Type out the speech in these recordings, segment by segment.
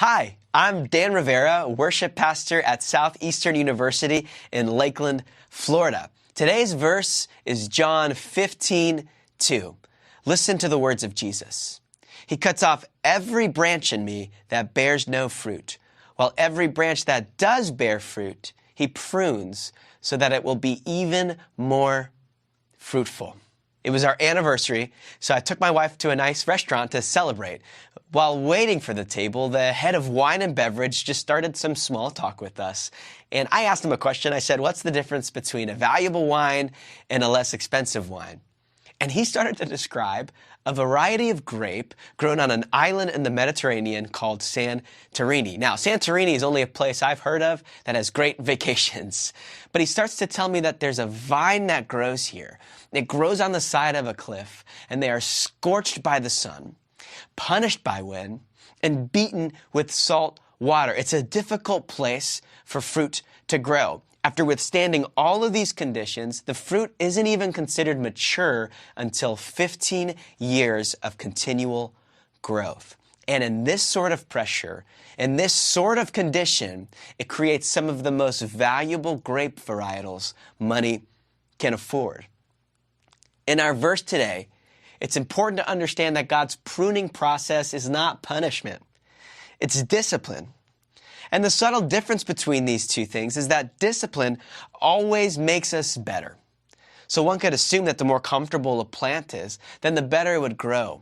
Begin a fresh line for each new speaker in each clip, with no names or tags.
Hi, I'm Dan Rivera, worship pastor at Southeastern University in Lakeland, Florida. Today's verse is John 15:2. Listen to the words of Jesus. He cuts off every branch in me that bears no fruit, while every branch that does bear fruit, he prunes so that it will be even more fruitful. It was our anniversary, so I took my wife to a nice restaurant to celebrate. While waiting for the table, the head of wine and beverage just started some small talk with us. And I asked him a question. I said, what's the difference between a valuable wine and a less expensive wine? And he started to describe a variety of grape grown on an island in the Mediterranean called Santorini. Now, Santorini is only a place I've heard of that has great vacations. But he starts to tell me that there's a vine that grows here. It grows on the side of a cliff, and they are scorched by the sun, punished by wind, and beaten with salt water. It's a difficult place for fruit to grow. After withstanding all of these conditions, the fruit isn't even considered mature until 15 years of continual growth. And in this sort of pressure, in this sort of condition, it creates some of the most valuable grape varietals money can afford. In our verse today, it's important to understand that God's pruning process is not punishment. It's discipline. And the subtle difference between these two things is that discipline always makes us better. So one could assume that the more comfortable a plant is, then the better it would grow.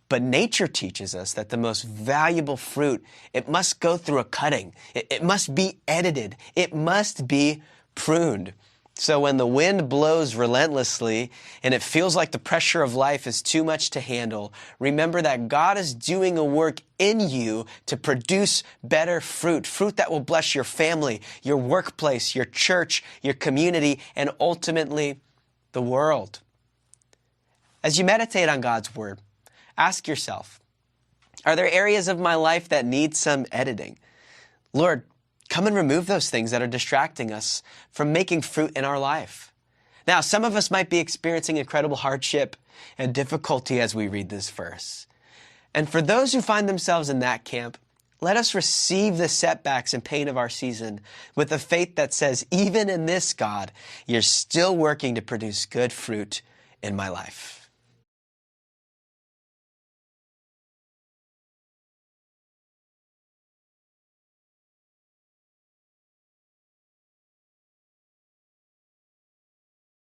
But nature teaches us that the most valuable fruit, it must go through a cutting. It must be edited. It must be pruned. So when the wind blows relentlessly and it feels like the pressure of life is too much to handle, remember that God is doing a work in you to produce better fruit, fruit that will bless your family, your workplace, your church, your community, and ultimately the world. As you meditate on God's word, ask yourself, are there areas of my life that need some editing? Lord, come and remove those things that are distracting us from making fruit in our life. Now, some of us might be experiencing incredible hardship and difficulty as we read this verse. And for those who find themselves in that camp, let us receive the setbacks and pain of our season with a faith that says, even in this, God, you're still working to produce good fruit in my life.